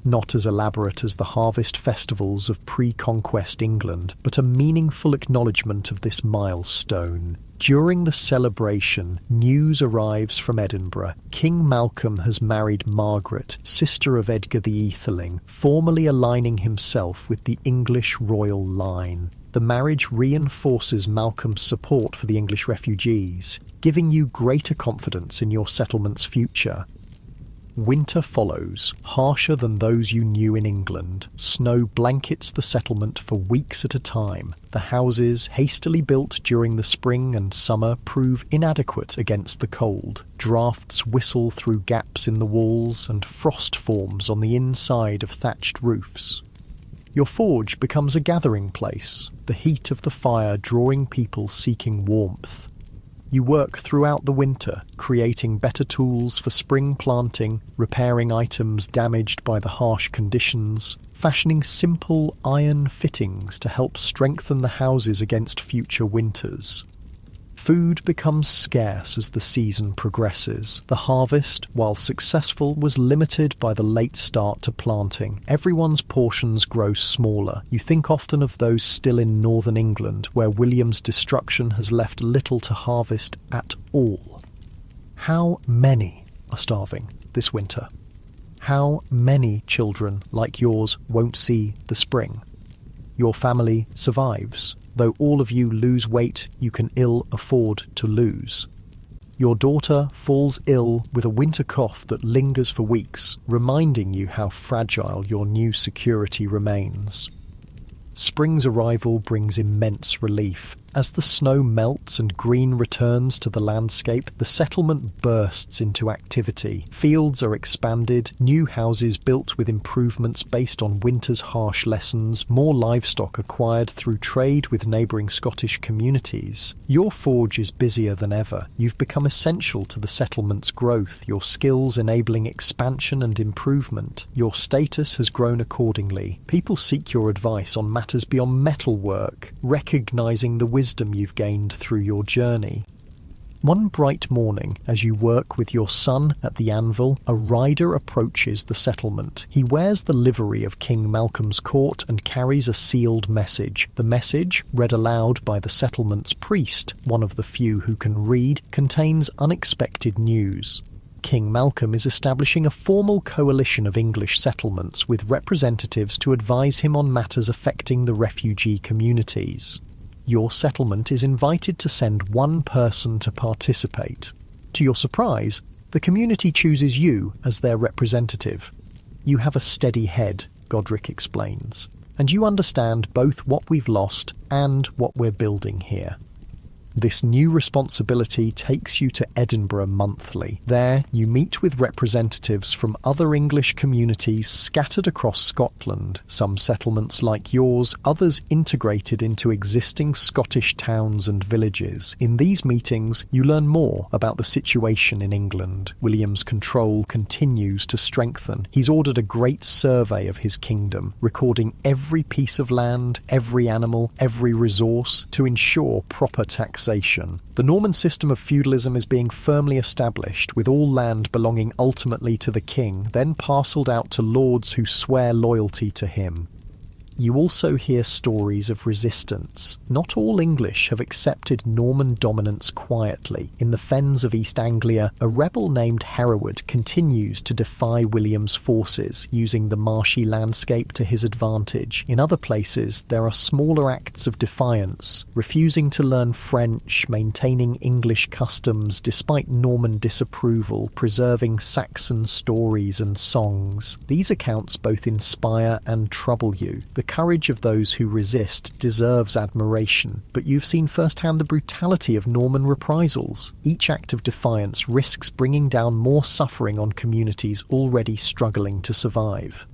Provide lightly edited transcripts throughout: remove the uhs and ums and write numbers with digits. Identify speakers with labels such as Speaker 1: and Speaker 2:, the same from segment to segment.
Speaker 1: not as elaborate as the harvest festivals of pre-conquest England, but a meaningful acknowledgement of this milestone. During the celebration, news arrives from Edinburgh. King Malcolm has married Margaret, sister of Edgar the Aetheling, formally aligning himself with the English royal line. The marriage reinforces Malcolm's support for the English refugees, giving you greater confidence in your settlement's future. Winter follows, harsher than those you knew in England. Snow blankets the settlement for weeks at a time. The houses, hastily built during the spring and summer, prove inadequate against the cold. Drafts whistle through gaps in the walls, and frost forms on the inside of thatched roofs. Your forge becomes a gathering place, the heat of the fire drawing people seeking warmth. You work throughout the winter, creating better tools for spring planting, repairing items damaged by the harsh conditions, fashioning simple iron fittings to help strengthen the houses against future winters. Food becomes scarce as the season progresses. The harvest, while successful, was limited by the late start to planting. Everyone's portions grow smaller. You think often of those still in northern England, where William's destruction has left little to harvest at all. How many are starving this winter? How many children like yours won't see the spring? Your family survives. Though all of you lose weight you can ill afford to lose. Your daughter falls ill with a winter cough that lingers for weeks, reminding you how fragile your new security remains. Spring's arrival brings immense relief. As the snow melts and green returns to the landscape, the settlement bursts into activity. Fields are expanded, new houses built with improvements based on winter's harsh lessons, more livestock acquired through trade with neighbouring Scottish communities. Your forge is busier than ever. You've become essential to the settlement's growth, your skills enabling expansion and improvement. Your status has grown accordingly. People seek your advice on matters beyond metalwork, recognising the wisdom you've gained through your journey. One bright morning, as you work with your son at the anvil, a rider approaches the settlement. He wears the livery of King Malcolm's court and carries a sealed message. The message, read aloud by the settlement's priest, one of the few who can read, contains unexpected news. King Malcolm is establishing a formal coalition of English settlements with representatives to advise him on matters affecting the refugee communities. Your settlement is invited to send one person to participate. To your surprise, the community chooses you as their representative. You have a steady head, Godric explains, and you understand both what we've lost and what we're building here. This new responsibility takes you to Edinburgh monthly. There, you meet with representatives from other English communities scattered across Scotland, some settlements like yours, others integrated into existing Scottish towns and villages. In these meetings, you learn more about the situation in England. William's control continues to strengthen. He's ordered a great survey of his kingdom, recording every piece of land, every animal, every resource, to ensure proper taxation. The Norman system of feudalism is being firmly established, with all land belonging ultimately to the king, then parcelled out to lords who swear loyalty to him. You also hear stories of resistance. Not all English have accepted Norman dominance quietly. In the fens of East Anglia, a rebel named Hereward continues to defy William's forces, using the marshy landscape to his advantage. In other places, there are smaller acts of defiance, refusing to learn French, maintaining English customs despite Norman disapproval, preserving Saxon stories and songs. These accounts both inspire and trouble you. The courage of those who resist deserves admiration, but you've seen firsthand the brutality of Norman reprisals. Each act of defiance risks bringing down more suffering on communities already struggling to survive.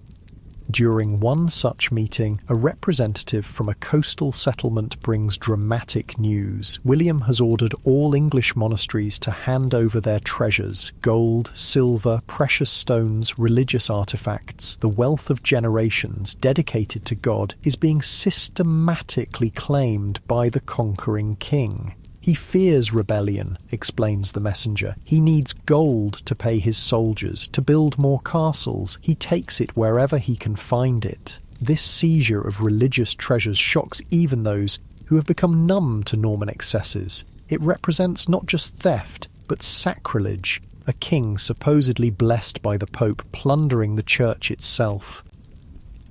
Speaker 1: During one such meeting, a representative from a coastal settlement brings dramatic news. William has ordered all English monasteries to hand over their treasures: gold, silver, precious stones, religious artifacts. The wealth of generations dedicated to God is being systematically claimed by the conquering king. "He fears rebellion," explains the messenger. "He needs gold to pay his soldiers, to build more castles. He takes it wherever he can find it." This seizure of religious treasures shocks even those who have become numb to Norman excesses. It represents not just theft, but sacrilege, a king supposedly blessed by the Pope plundering the church itself.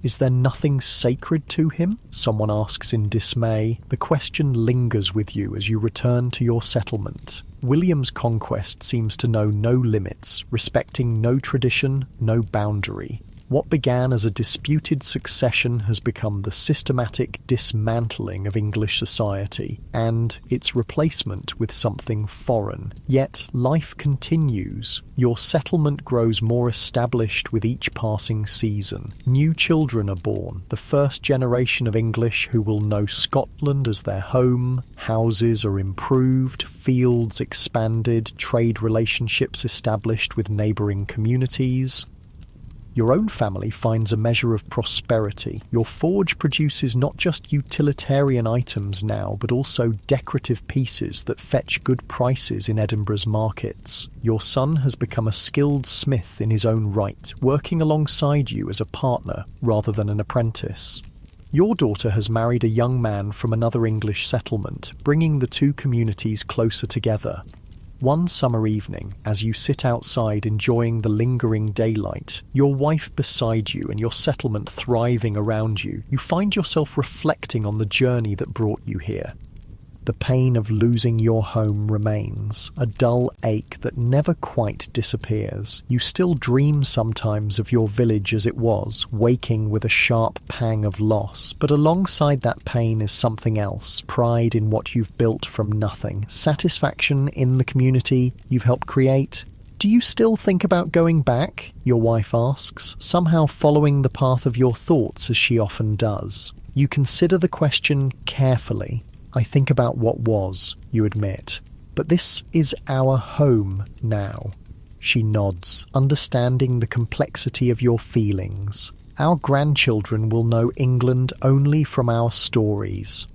Speaker 1: "Is there nothing sacred to him?" someone asks in dismay. The question lingers with you as you return to your settlement. William's conquest seems to know no limits, respecting no tradition, no boundary. What began as a disputed succession has become the systematic dismantling of English society, and its replacement with something foreign. Yet life continues. Your settlement grows more established with each passing season. New children are born, the first generation of English who will know Scotland as their home. Houses are improved, fields expanded, trade relationships established with neighbouring communities. Your own family finds a measure of prosperity. Your forge produces not just utilitarian items now, but also decorative pieces that fetch good prices in Edinburgh's markets. Your son has become a skilled smith in his own right, working alongside you as a partner rather than an apprentice. Your daughter has married a young man from another English settlement, bringing the two communities closer together. One summer evening, as you sit outside enjoying the lingering daylight, your wife beside you and your settlement thriving around you, you find yourself reflecting on the journey that brought you here. The pain of losing your home remains, a dull ache that never quite disappears. You still dream sometimes of your village as it was, waking with a sharp pang of loss. But alongside that pain is something else, pride in what you've built from nothing, satisfaction in the community you've helped create. "Do you still think about going back?" your wife asks, somehow following the path of your thoughts as she often does. You consider the question carefully. "I think about what was," you admit. "But this is our home now." She nods, understanding the complexity of your feelings. "Our grandchildren will know England only from our stories."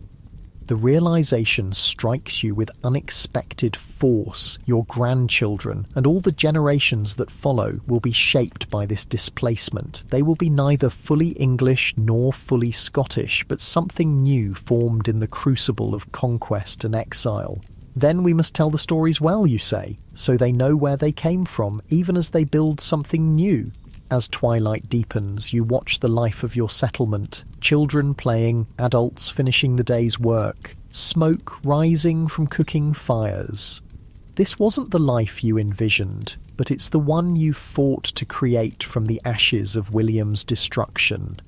Speaker 1: The realization strikes you with unexpected force. Your grandchildren and all the generations that follow will be shaped by this displacement. They will be neither fully English nor fully Scottish, but something new formed in the crucible of conquest and exile. "Then we must tell the stories well," you say, so they know where they came from, even as they build something new. As twilight deepens, you watch the life of your settlement, children playing, adults finishing the day's work, smoke rising from cooking fires. This wasn't the life you envisioned, but it's the one you fought to create from the ashes of William's destruction.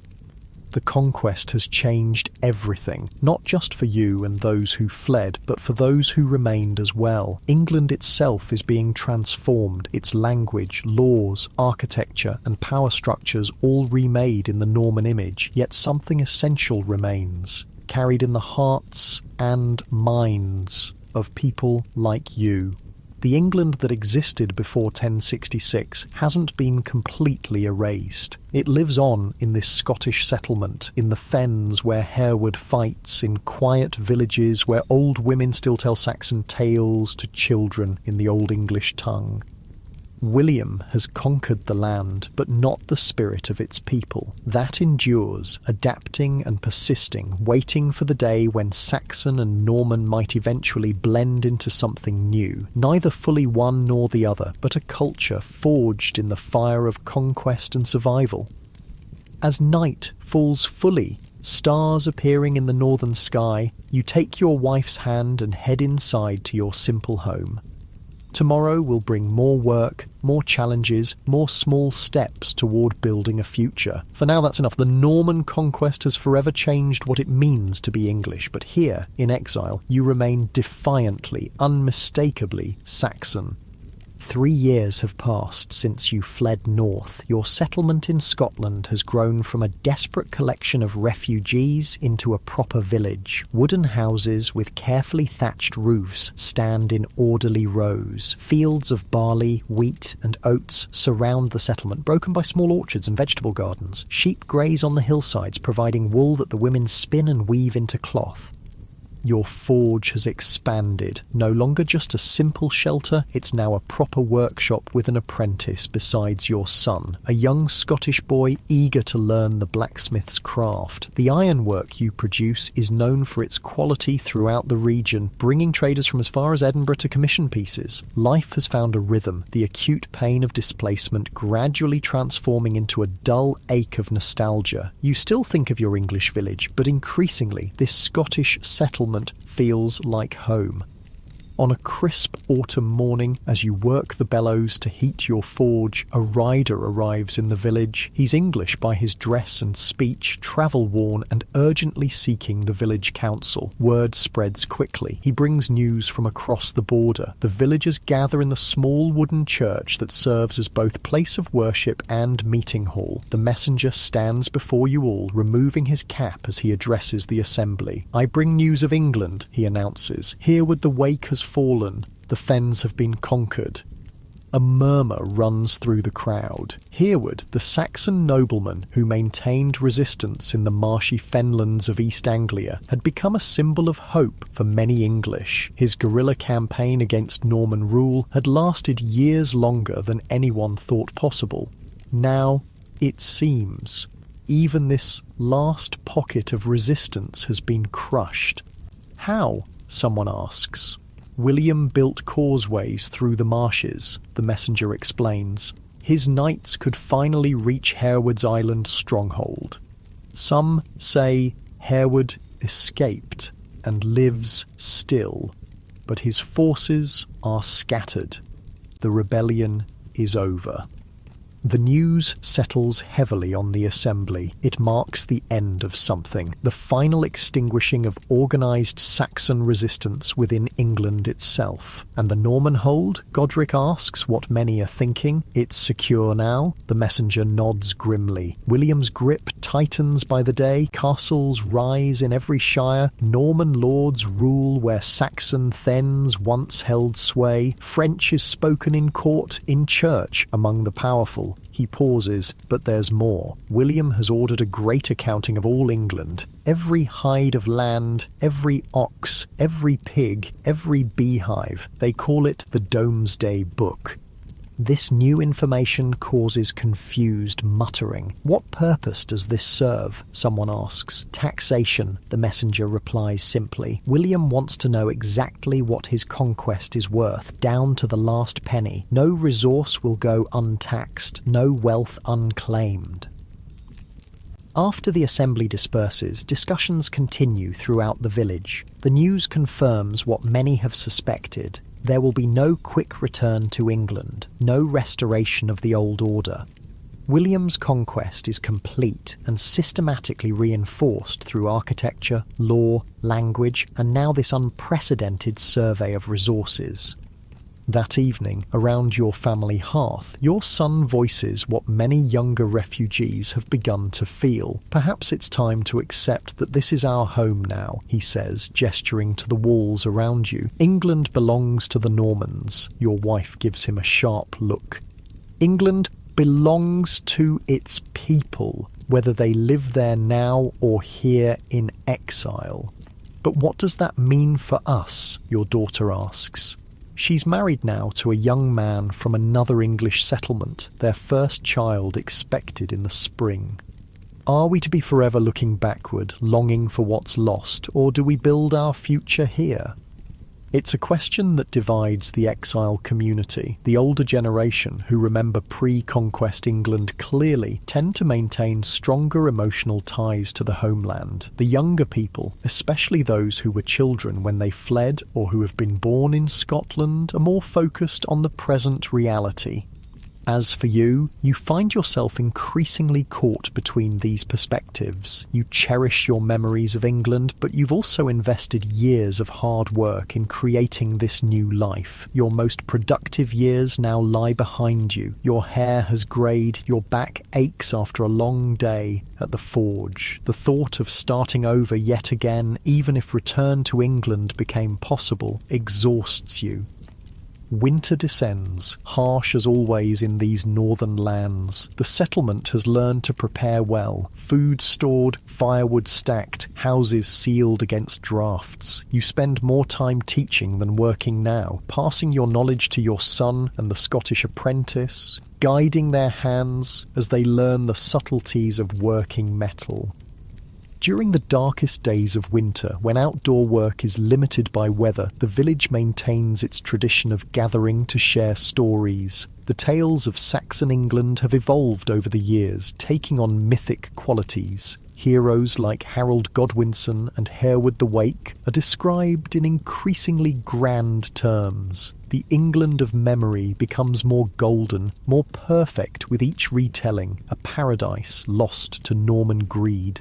Speaker 1: The conquest has changed everything, not just for you and those who fled, but for those who remained as well. England itself is being transformed, its language, laws, architecture, and power structures all remade in the Norman image, yet something essential remains, carried in the hearts and minds of people like you. The England that existed before 1066 hasn't been completely erased. It lives on in this Scottish settlement, in the fens where Hereward fights, in quiet villages where old women still tell Saxon tales to children in the Old English tongue. William has conquered the land, but not the spirit of its people. That endures, adapting and persisting, waiting for the day when Saxon and Norman might eventually blend into something new, neither fully one nor the other, but a culture forged in the fire of conquest and survival. As night falls fully, stars appearing in the northern sky, you take your wife's hand and head inside to your simple home. Tomorrow will bring more work, more challenges, more small steps toward building a future. For now, that's enough. The Norman conquest has forever changed what it means to be English, but here, in exile, you remain defiantly, unmistakably Saxon. 3 years have passed since you fled north. Your settlement in Scotland has grown from a desperate collection of refugees into a proper village. Wooden houses with carefully thatched roofs stand in orderly rows. Fields of barley, wheat and oats surround the settlement, broken by small orchards and vegetable gardens. Sheep graze on the hillsides, providing wool that the women spin and weave into cloth. Your forge has expanded. No longer just a simple shelter, it's now a proper workshop with an apprentice besides your son, a young Scottish boy eager to learn the blacksmith's craft. The ironwork you produce is known for its quality throughout the region, bringing traders from as far as Edinburgh to commission pieces. Life has found a rhythm, the acute pain of displacement gradually transforming into a dull ache of nostalgia. You still think of your English village, but increasingly this Scottish settlement feels like home. On a crisp autumn morning, as you work the bellows to heat your forge, a rider arrives in the village. He's English by his dress and speech, travel-worn and urgently seeking the village council. Word spreads quickly. He brings news from across the border. The villagers gather in the small wooden church that serves as both place of worship and meeting hall. The messenger stands before you all, removing his cap as he addresses the assembly. "I bring news of England," he announces. "Hereward the wake has fallen, the fens have been conquered." A murmur runs through the crowd. Hereward, the Saxon nobleman who maintained resistance in the marshy fenlands of East Anglia, had become a symbol of hope for many English. His guerrilla campaign against Norman rule had lasted years longer than anyone thought possible. Now, it seems, even this last pocket of resistance has been crushed. How? Someone asks. William built causeways through the marshes, the messenger explains. His knights could finally reach Hereward's island stronghold. Some say Hereward escaped and lives still, but his forces are scattered. The rebellion is over. The news settles heavily on the assembly. It marks the end of something, the final extinguishing of organised Saxon resistance within England itself. And the Norman hold? Godric asks what many are thinking. It's secure now? The messenger nods grimly. William's grip tightens by the day. Castles rise in every shire. Norman lords rule where Saxon thegns once held sway. French is spoken in court, in church, among the powerful. He pauses, but there's more. William has ordered a great accounting of all England. Every hide of land, every ox, every pig, every beehive. They call it the Domesday Book. This new information causes confused muttering. What purpose does this serve? Someone asks. Taxation, the messenger replies simply. William wants to know exactly what his conquest is worth, down to the last penny. No resource will go untaxed, no wealth unclaimed. After the assembly disperses, discussions continue throughout the village. The news confirms what many have suspected. There will be no quick return to England, no restoration of the old order. William's conquest is complete and systematically reinforced through architecture, law, language, and now this unprecedented survey of resources. That evening, around your family hearth, your son voices what many younger refugees have begun to feel. Perhaps it's time to accept that this is our home now, he says, gesturing to the walls around you. England belongs to the Normans. Your wife gives him a sharp look. England belongs to its people, whether they live there now or here in exile. But what does that mean for us? Your daughter asks. She's married now to a young man from another English settlement, their first child expected in the spring. Are we to be forever looking backward, longing for what's lost, or do we build our future here? It's a question that divides the exile community. The older generation, who remember pre-conquest England clearly, tend to maintain stronger emotional ties to the homeland. The younger people, especially those who were children when they fled or who have been born in Scotland, are more focused on the present reality. As for you, you find yourself increasingly caught between these perspectives. You cherish your memories of England, but you've also invested years of hard work in creating this new life. Your most productive years now lie behind you. Your hair has greyed, your back aches after a long day at the forge. The thought of starting over yet again, even if return to England became possible, exhausts you. Winter descends, harsh as always in these northern lands. The settlement has learned to prepare well. Food stored, firewood stacked, houses sealed against drafts. You spend more time teaching than working now, passing your knowledge to your son and the Scottish apprentice, guiding their hands as they learn the subtleties of working metal. During the darkest days of winter, when outdoor work is limited by weather, the village maintains its tradition of gathering to share stories. The tales of Saxon England have evolved over the years, taking on mythic qualities. Heroes like Harold Godwinson and Hereward the Wake are described in increasingly grand terms. The England of memory becomes more golden, more perfect with each retelling, a paradise lost to Norman greed.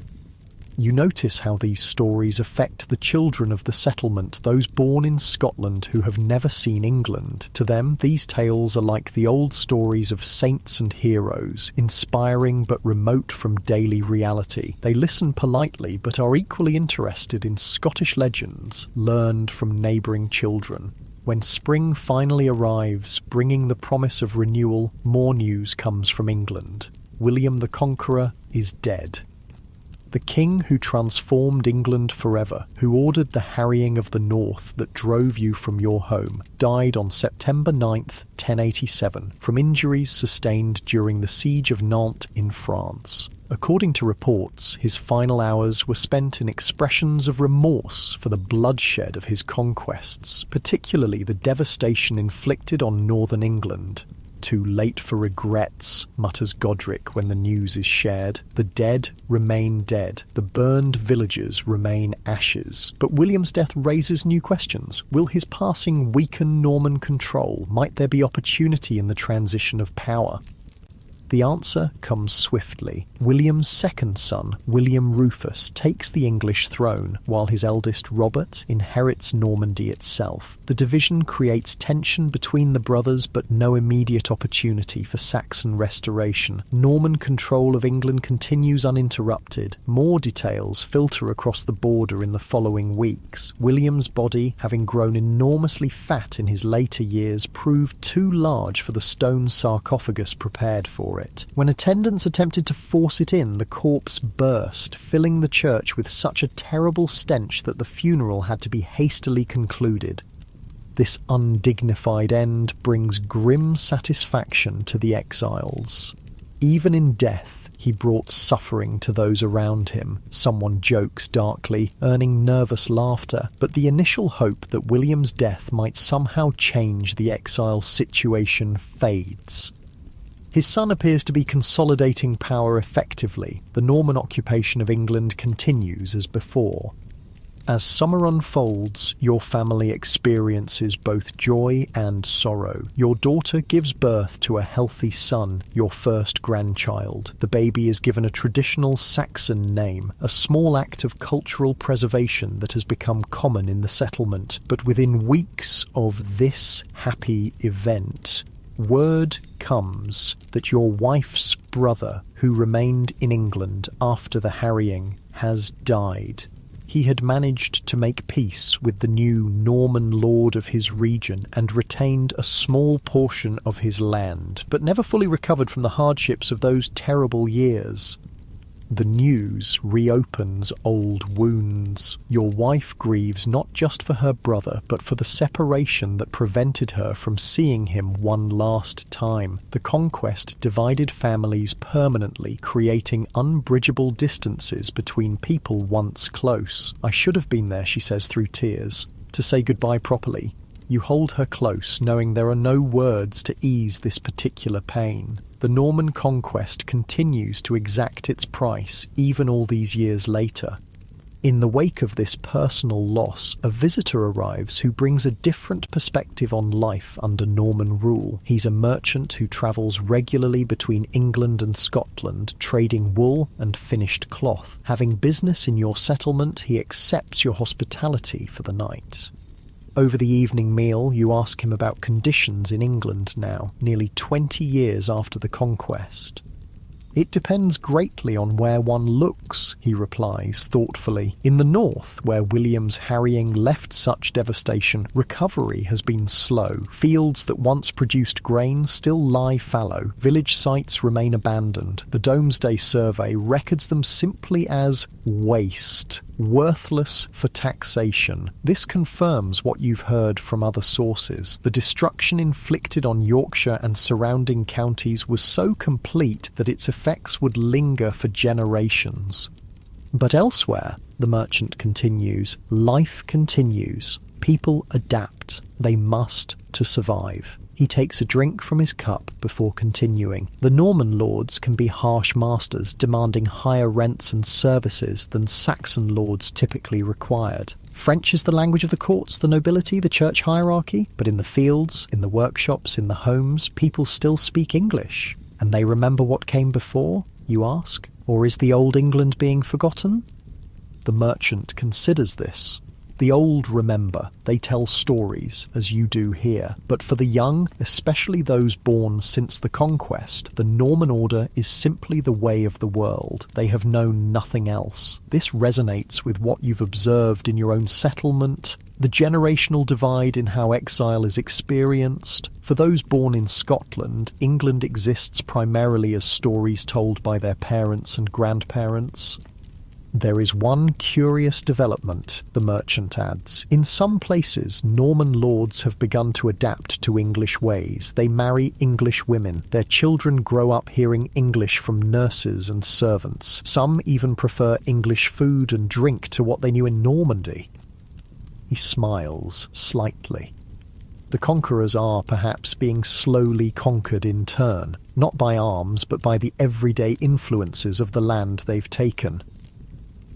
Speaker 1: You notice how these stories affect the children of the settlement, those born in Scotland who have never seen England. To them, these tales are like the old stories of saints and heroes, inspiring but remote from daily reality. They listen politely but are equally interested in Scottish legends learned from neighbouring children. When spring finally arrives, bringing the promise of renewal, more news comes from England. William the Conqueror is dead. The king who transformed England forever, who ordered the harrying of the north that drove you from your home, died on September 9th, 1087, from injuries sustained during the siege of Nantes in France. According to reports, his final hours were spent in expressions of remorse for the bloodshed of his conquests, particularly the devastation inflicted on northern England. Too late for regrets, mutters Godric when the news is shared. The dead remain dead. The burned villages remain ashes. But William's death raises new questions. Will his passing weaken Norman control? Might there be opportunity in the transition of power? The answer comes swiftly. William's second son, William Rufus, takes the English throne, while his eldest Robert inherits Normandy itself. The division creates tension between the brothers, but no immediate opportunity for Saxon restoration. Norman control of England continues uninterrupted. More details filter across the border in the following weeks. William's body, having grown enormously fat in his later years, proved too large for the stone sarcophagus prepared for it. When attendants attempted to force it in, the corpse burst, filling the church with such a terrible stench that the funeral had to be hastily concluded. This undignified end brings grim satisfaction to the exiles. Even in death, he brought suffering to those around him. Someone jokes darkly, earning nervous laughter, but the initial hope that William's death might somehow change the exile's situation fades. His son appears to be consolidating power effectively. The Norman occupation of England continues as before. As summer unfolds, your family experiences both joy and sorrow. Your daughter gives birth to a healthy son, your first grandchild. The baby is given a traditional Saxon name, a small act of cultural preservation that has become common in the settlement. But within weeks of this happy event, word comes that your wife's brother, who remained in England after the harrying, has died. He had managed to make peace with the new Norman lord of his region and retained a small portion of his land, but never fully recovered from the hardships of those terrible years. The news reopens old wounds. Your wife grieves not just for her brother, but for the separation that prevented her from seeing him one last time. The conquest divided families permanently, creating unbridgeable distances between people once close. I should have been there, she says through tears, to say goodbye properly. You hold her close, knowing there are no words to ease this particular pain. The Norman conquest continues to exact its price, even all these years later. In the wake of this personal loss, a visitor arrives who brings a different perspective on life under Norman rule. He's a merchant who travels regularly between England and Scotland, trading wool and finished cloth. Having business in your settlement, he accepts your hospitality for the night. Over the evening meal, you ask him about conditions in England now, nearly 20 years after the conquest. "It depends greatly on where one looks," he replies thoughtfully. "In the north, where William's harrying left such devastation, recovery has been slow. Fields that once produced grain still lie fallow. Village sites remain abandoned. The Domesday Survey records them simply as waste, worthless for taxation. This confirms what you've heard from other sources. The destruction inflicted on Yorkshire and surrounding counties was so complete that its effects would linger for generations." But elsewhere, the merchant continues, life continues. People adapt. They must to survive. He takes a drink from his cup before continuing. The Norman lords can be harsh masters, demanding higher rents and services than Saxon lords typically required. French is the language of the courts, the nobility, the church hierarchy, but in the fields, in the workshops, in the homes, people still speak English. And they remember what came before, you ask? Or is the old England being forgotten? The merchant considers this. The old remember, they tell stories, as you do here. But for the young, especially those born since the conquest, the Norman order is simply the way of the world. They have known nothing else. This resonates with what you've observed in your own settlement, the generational divide in how exile is experienced. For those born in Scotland, England exists primarily as stories told by their parents and grandparents. There is one curious development, the merchant adds. In some places, Norman lords have begun to adapt to English ways. They marry English women. Their children grow up hearing English from nurses and servants. Some even prefer English food and drink to what they knew in Normandy. He smiles slightly. The conquerors are, perhaps, being slowly conquered in turn, not by arms, but by the everyday influences of the land they've taken.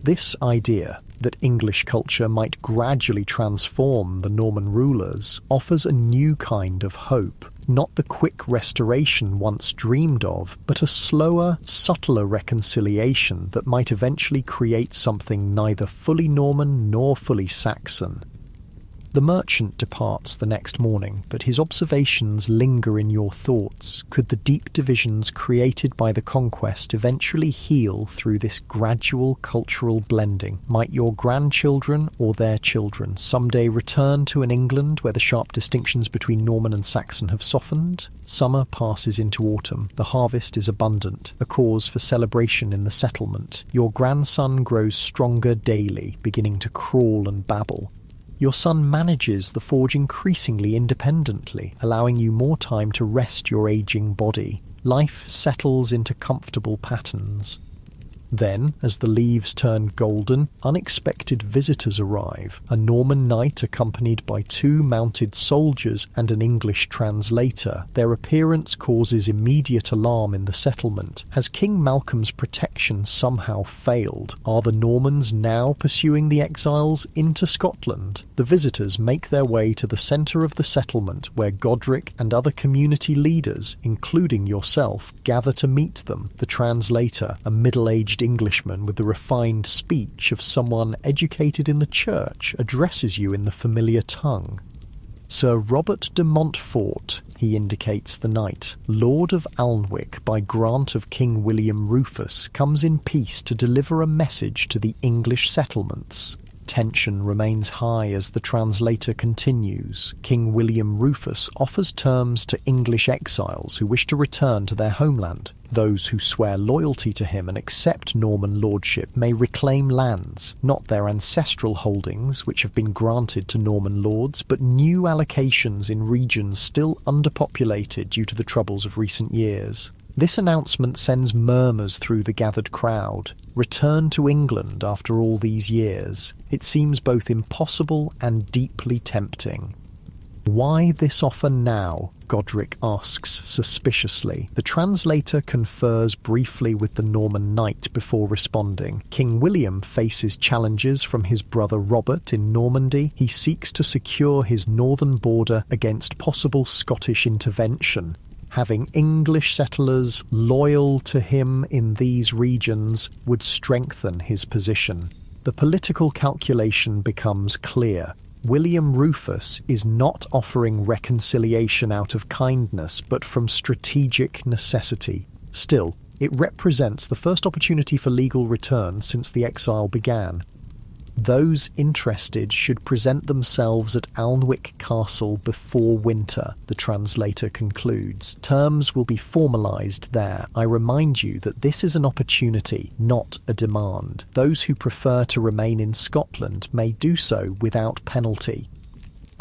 Speaker 1: This idea that English culture might gradually transform the Norman rulers offers a new kind of hope, not the quick restoration once dreamed of, but a slower, subtler reconciliation that might eventually create something neither fully Norman nor fully Saxon. The merchant departs the next morning, but his observations linger in your thoughts. Could the deep divisions created by the conquest eventually heal through this gradual cultural blending? Might your grandchildren or their children someday return to an England where the sharp distinctions between Norman and Saxon have softened? Summer passes into autumn. The harvest is abundant, a cause for celebration in the settlement. Your grandson grows stronger daily, beginning to crawl and babble. Your son manages the forge increasingly independently, allowing you more time to rest your aging body. Life settles into comfortable patterns. Then, as the leaves turn golden, unexpected visitors arrive. A Norman knight accompanied by 2 mounted soldiers and an English translator. Their appearance causes immediate alarm in the settlement. Has King Malcolm's protection somehow failed? Are the Normans now pursuing the exiles into Scotland? The visitors make their way to the centre of the settlement, where Godric and other community leaders, including yourself, gather to meet them. The translator, a middle-aged Englishman with the refined speech of someone educated in the church, addresses you in the familiar tongue. Sir Robert de Montfort, he indicates the knight, Lord of Alnwick by grant of King William Rufus, comes in peace to deliver a message to the English settlements. Tension remains high as the translator continues. King William Rufus offers terms to English exiles who wish to return to their homeland. Those who swear loyalty to him and accept Norman lordship may reclaim lands, not their ancestral holdings, which have been granted to Norman lords, but new allocations in regions still underpopulated due to the troubles of recent years. This announcement sends murmurs through the gathered crowd. Return to England after all these years. It seems both impossible and deeply tempting. Why this offer now? Godric asks suspiciously. The translator confers briefly with the Norman knight before responding. King William faces challenges from his brother Robert in Normandy. He seeks to secure his northern border against possible Scottish intervention. Having English settlers loyal to him in these regions would strengthen his position. The political calculation becomes clear. William Rufus is not offering reconciliation out of kindness, but from strategic necessity. Still, It represents the first opportunity for legal return since the exile began. Those interested should present themselves at Alnwick Castle before winter, the translator concludes. Terms will be formalised there. I remind you that this is an opportunity, not a demand. Those who prefer to remain in Scotland may do so without penalty.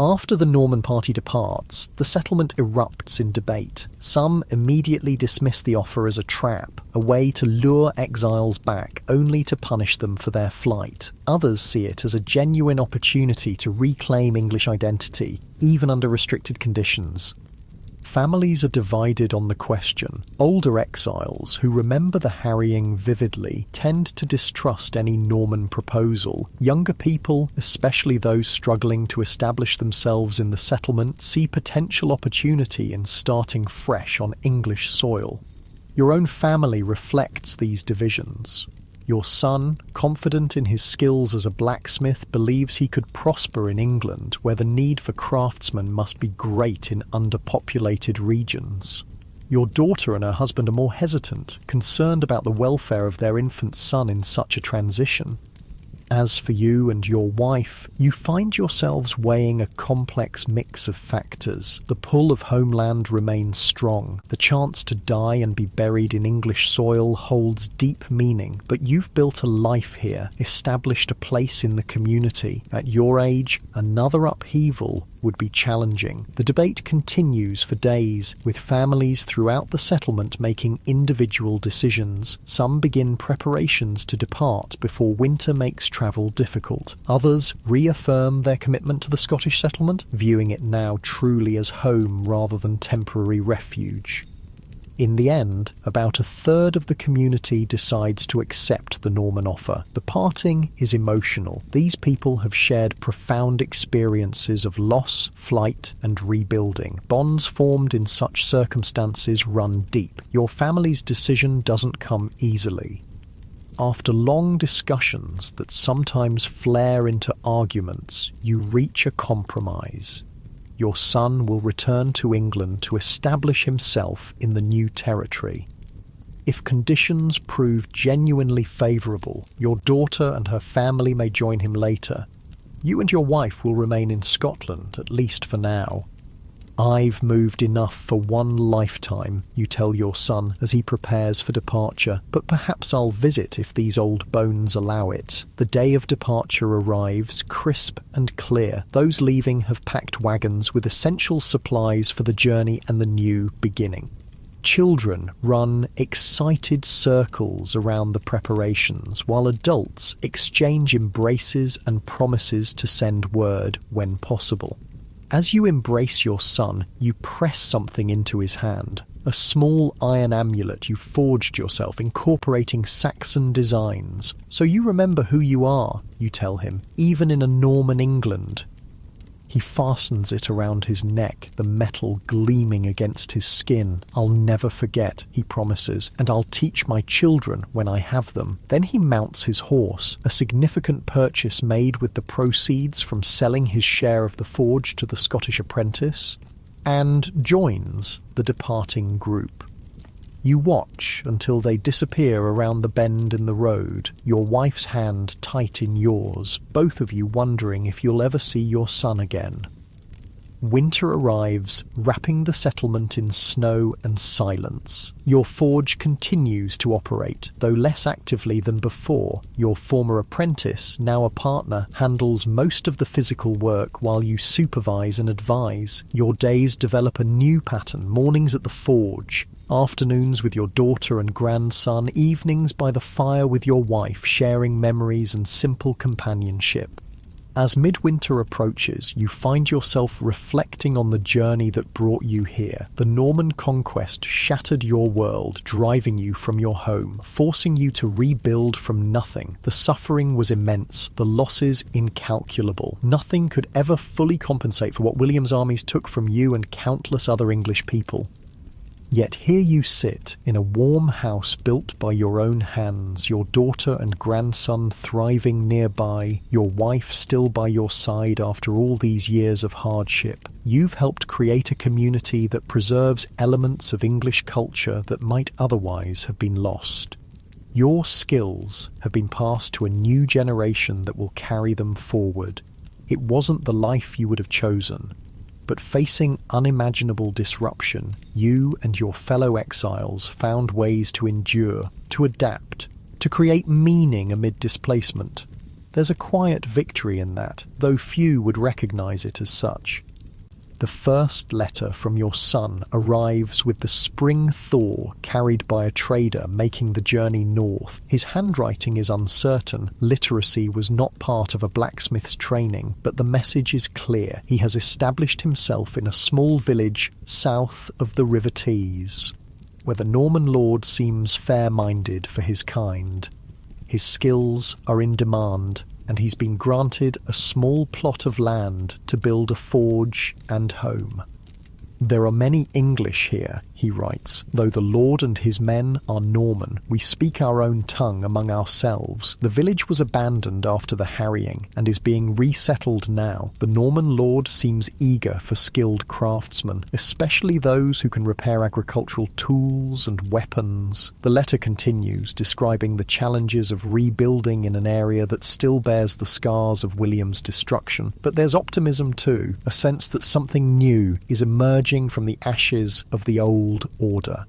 Speaker 1: After the Norman party departs, the settlement erupts in debate. Some immediately dismiss the offer as a trap, a way to lure exiles back only to punish them for their flight. Others see it as a genuine opportunity to reclaim English identity, even under restricted conditions. Families are divided on the question. Older exiles, who remember the harrying vividly, tend to distrust any Norman proposal. Younger people, especially those struggling to establish themselves in the settlement, see potential opportunity in starting fresh on English soil. Your own family reflects these divisions. Your son, confident in his skills as a blacksmith, believes he could prosper in England, where the need for craftsmen must be great in underpopulated regions. Your daughter and her husband are more hesitant, concerned about the welfare of their infant son in such a transition. As for you and your wife, you find yourselves weighing a complex mix of factors. The pull of homeland remains strong. The chance to die and be buried in English soil holds deep meaning, but you've built a life here, established a place in the community. At your age, another upheaval would be challenging. The debate continues for days, with families throughout the settlement making individual decisions. Some begin preparations to depart before winter makes travel difficult. Others reaffirm their commitment to the Scottish settlement, viewing it now truly as home rather than temporary refuge. In the end, about a third of the community decides to accept the Norman offer. The parting is emotional. These people have shared profound experiences of loss, flight, and rebuilding. Bonds formed in such circumstances run deep. Your family's decision doesn't come easily. After long discussions that sometimes flare into arguments, you reach a compromise. Your son will return to England to establish himself in the new territory. If conditions prove genuinely favourable, your daughter and her family may join him later. You and your wife will remain in Scotland, at least for now. I've moved enough for one lifetime, you tell your son as he prepares for departure, but perhaps I'll visit if these old bones allow it. The day of departure arrives, crisp and clear. Those leaving have packed wagons with essential supplies for the journey and the new beginning. Children run excited circles around the preparations, while adults exchange embraces and promises to send word when possible. As you embrace your son, you press something into his hand. A small iron amulet you forged yourself, incorporating Saxon designs. So you remember who you are, you tell him, even in a Norman England. He fastens it around his neck, the metal gleaming against his skin. I'll never forget, he promises, and I'll teach my children when I have them. Then he mounts his horse, a significant purchase made with the proceeds from selling his share of the forge to the Scottish apprentice, and joins the departing group. You watch until they disappear around the bend in the road, your wife's hand tight in yours, both of you wondering if you'll ever see your son again. Winter arrives, wrapping the settlement in snow and silence. Your forge continues to operate, though less actively than before. Your former apprentice, now a partner, handles most of the physical work while you supervise and advise. Your days develop a new pattern, mornings at the forge, afternoons with your daughter and grandson, evenings by the fire with your wife, sharing memories and simple companionship. As midwinter approaches, you find yourself reflecting on the journey that brought you here. The Norman conquest shattered your world, driving you from your home, forcing you to rebuild from nothing. The suffering was immense, the losses incalculable. Nothing could ever fully compensate for what William's armies took from you and countless other English people. Yet here you sit, in a warm house built by your own hands, your daughter and grandson thriving nearby, your wife still by your side after all these years of hardship. You've helped create a community that preserves elements of English culture that might otherwise have been lost. Your skills have been passed to a new generation that will carry them forward. It wasn't the life you would have chosen, but facing unimaginable disruption, you and your fellow exiles found ways to endure, to adapt, to create meaning amid displacement. There's a quiet victory in that, though few would recognize it as such. The first letter from your son arrives with the spring thaw carried by a trader making the journey north. His handwriting is uncertain. Literacy was not part of a blacksmith's training, but the message is clear. He has established himself in a small village south of the River Tees, where the Norman lord seems fair-minded for his kind. His skills are in demand, and he's been granted a small plot of land to build a forge and home. There are many English here, he writes, though the lord and his men are Norman. We speak our own tongue among ourselves. The village was abandoned after the harrying and is being resettled now. The Norman lord seems eager for skilled craftsmen, especially those who can repair agricultural tools and weapons. The letter continues, describing the challenges of rebuilding in an area that still bears the scars of William's destruction. But there's optimism too, a sense that something new is emerging from the ashes of the old order.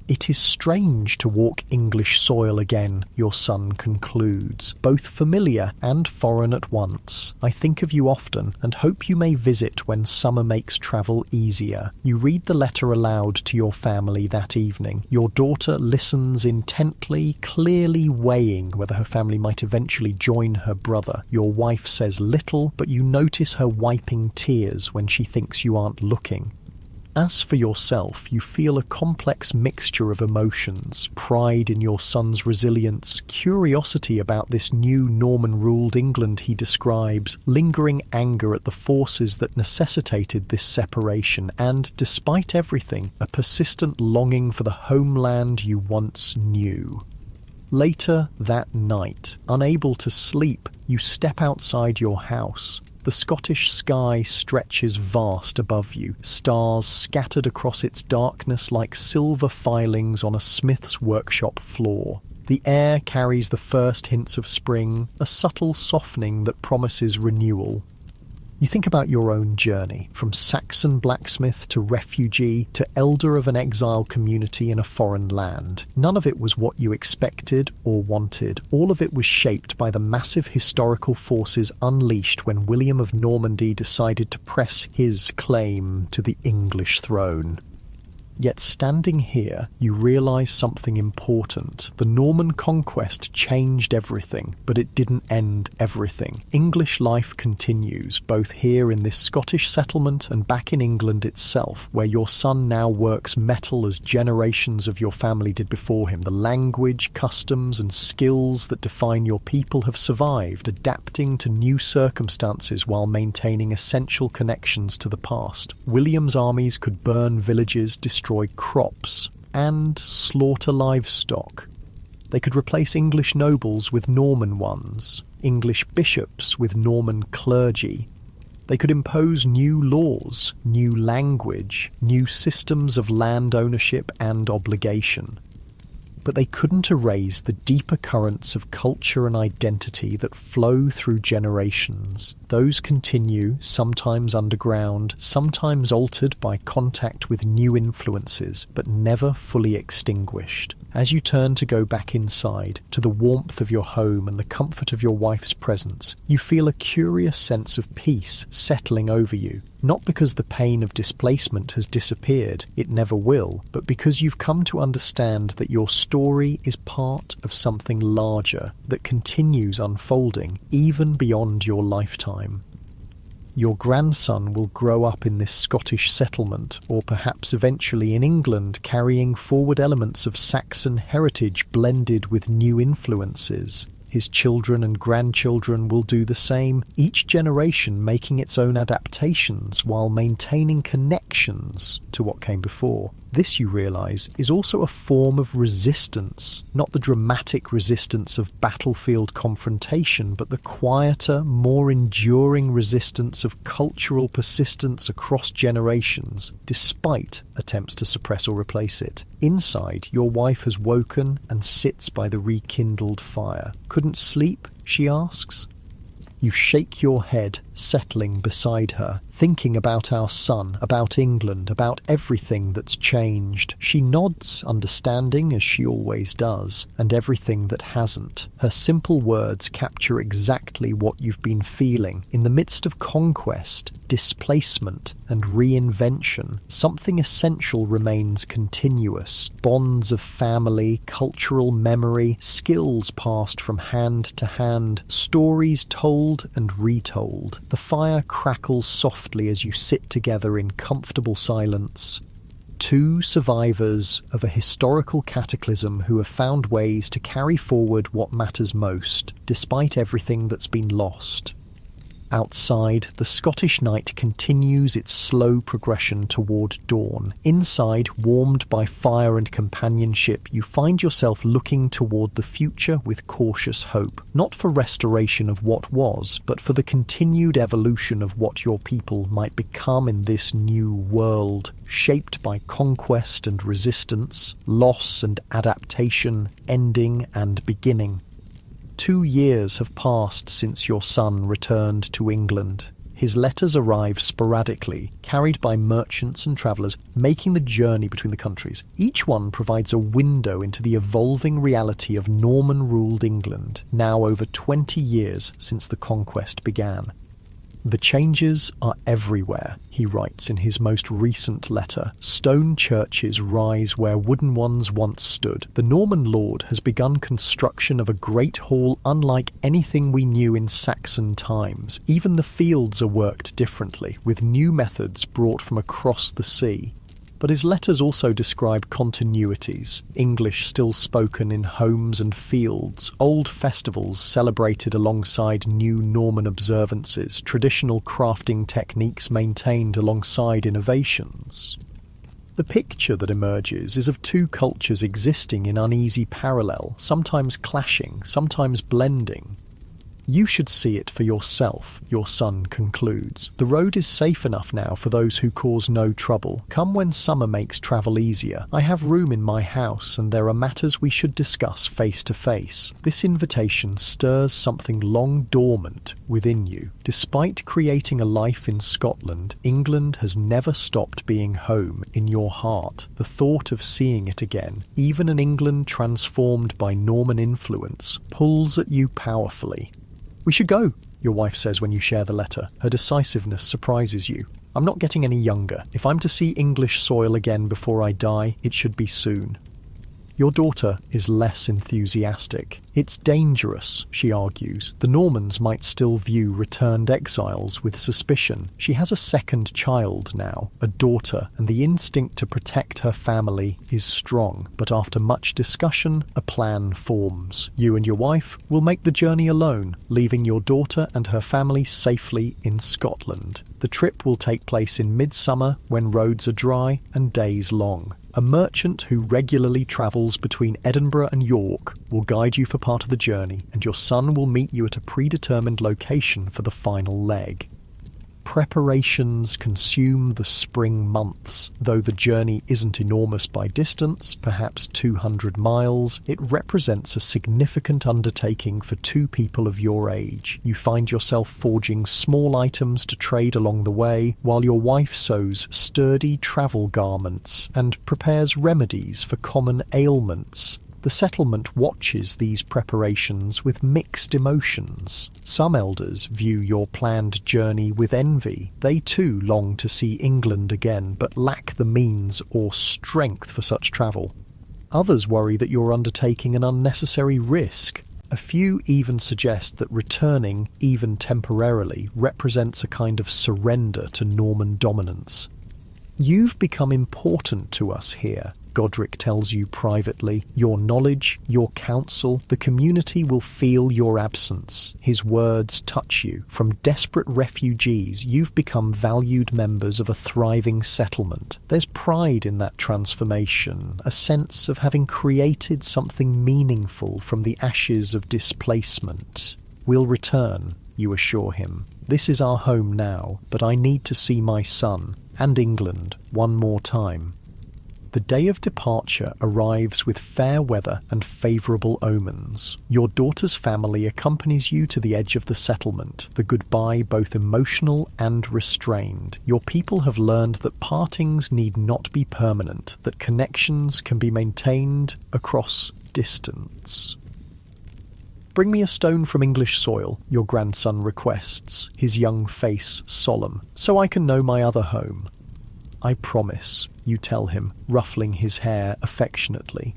Speaker 1: It is strange to walk English soil again, your son concludes, both familiar and foreign at once. I think of you often and hope you may visit when summer makes travel easier. You read the letter aloud to your family that evening. Your daughter listens intently, clearly weighing whether her family might eventually join her brother. Your wife says little, but you notice her wiping tears when she thinks you aren't looking. As for yourself, you feel a complex mixture of emotions, pride in your son's resilience, curiosity about this new Norman-ruled England he describes, lingering anger at the forces that necessitated this separation, and, despite everything, a persistent longing for the homeland you once knew. Later that night, unable to sleep, you step outside your house. The Scottish sky stretches vast above you, stars scattered across its darkness like silver filings on a smith's workshop floor. The air carries the first hints of spring, a subtle softening that promises renewal. You think about your own journey, from Saxon blacksmith to refugee to elder of an exile community in a foreign land. None of it was what you expected or wanted. All of it was shaped by the massive historical forces unleashed when William of Normandy decided to press his claim to the English throne. Yet standing here, you realise something important. The Norman conquest changed everything, but it didn't end everything. English life continues, both here in this Scottish settlement and back in England itself, where your son now works metal as generations of your family did before him. The language, customs and skills that define your people have survived, adapting to new circumstances while maintaining essential connections to the past. William's armies could burn villages, destroy crops, and slaughter livestock. They could replace English nobles with Norman ones, English bishops with Norman clergy. They could impose new laws, new language, new systems of land ownership and obligation. But they couldn't erase the deeper currents of culture and identity that flow through generations. Those continue, sometimes underground, sometimes altered by contact with new influences, but never fully extinguished. As you turn to go back inside, to the warmth of your home and the comfort of your wife's presence, you feel a curious sense of peace settling over you. Not because the pain of displacement has disappeared, it never will, but because you've come to understand that your story is part of something larger that continues unfolding even beyond your lifetime. Your grandson will grow up in this Scottish settlement, or perhaps eventually in England, carrying forward elements of Saxon heritage blended with new influences. His children and grandchildren will do the same, each generation making its own adaptations while maintaining connections to what came before. This, you realise, is also a form of resistance, not the dramatic resistance of battlefield confrontation, but the quieter, more enduring resistance of cultural persistence across generations, despite attempts to suppress or replace it. Inside, your wife has woken and sits by the rekindled fire. "Couldn't sleep?" she asks. You shake your head, settling beside her, thinking about our son, about England, about everything that's changed. She nods, understanding, as she always does, and everything that hasn't. Her simple words capture exactly what you've been feeling. In the midst of conquest, displacement, and reinvention, something essential remains continuous. Bonds of family, cultural memory, skills passed from hand to hand, stories told and retold. The fire crackles softly as you sit together in comfortable silence. Two survivors of a historical cataclysm who have found ways to carry forward what matters most, despite everything that's been lost. Outside, the Scottish night continues its slow progression toward dawn. Inside, warmed by fire and companionship, you find yourself looking toward the future with cautious hope, not for restoration of what was, but for the continued evolution of what your people might become in this new world, shaped by conquest and resistance, loss and adaptation, ending and beginning. 2 years have passed since your son returned to England. His letters arrive sporadically, carried by merchants and travellers, making the journey between the countries. Each one provides a window into the evolving reality of Norman-ruled England, now over 20 years since the conquest began. "The changes are everywhere," he writes in his most recent letter. "Stone churches rise where wooden ones once stood. The Norman lord has begun construction of a great hall unlike anything we knew in Saxon times. Even the fields are worked differently, with new methods brought from across the sea." But his letters also describe continuities, English still spoken in homes and fields, old festivals celebrated alongside new Norman observances, traditional crafting techniques maintained alongside innovations. The picture that emerges is of two cultures existing in uneasy parallel, sometimes clashing, sometimes blending. "You should see it for yourself," your son concludes. "The road is safe enough now for those who cause no trouble. Come when summer makes travel easier. I have room in my house, and there are matters we should discuss face to face." This invitation stirs something long dormant within you. Despite creating a life in Scotland, England has never stopped being home in your heart. The thought of seeing it again, even an England transformed by Norman influence, pulls at you powerfully. "We should go," your wife says when you share the letter. Her decisiveness surprises you. "I'm not getting any younger. If I'm to see English soil again before I die, it should be soon." Your daughter is less enthusiastic. "It's dangerous," she argues. "The Normans might still view returned exiles with suspicion. She has a second child now, a daughter, and the instinct to protect her family is strong. But after much discussion, a plan forms. You and your wife will make the journey alone, leaving your daughter and her family safely in Scotland. The trip will take place in midsummer when roads are dry and days long. A merchant who regularly travels between Edinburgh and York will guide you for part of the journey, and your son will meet you at a predetermined location for the final leg. Preparations consume the spring months. Though the journey isn't enormous by distance, perhaps 200 miles, it represents a significant undertaking for two people of your age. You find yourself forging small items to trade along the way, while your wife sews sturdy travel garments and prepares remedies for common ailments. The settlement watches these preparations with mixed emotions. Some elders view your planned journey with envy. They too long to see England again, but lack the means or strength for such travel. Others worry that you're undertaking an unnecessary risk. A few even suggest that returning, even temporarily, represents a kind of surrender to Norman dominance. "You've become important to us here," Godric tells you privately. "Your knowledge, your counsel, the community will feel your absence." His words touch you. From desperate refugees, you've become valued members of a thriving settlement. There's pride in that transformation, a sense of having created something meaningful from the ashes of displacement. "We'll return," you assure him. "This is our home now, but I need to see my son and England one more time." The day of departure arrives with fair weather and favourable omens. Your daughter's family accompanies you to the edge of the settlement, the goodbye both emotional and restrained. Your people have learned that partings need not be permanent, that connections can be maintained across distance. "Bring me a stone from English soil," your grandson requests, his young face solemn, "so I can know my other home." "I promise," you tell him, ruffling his hair affectionately.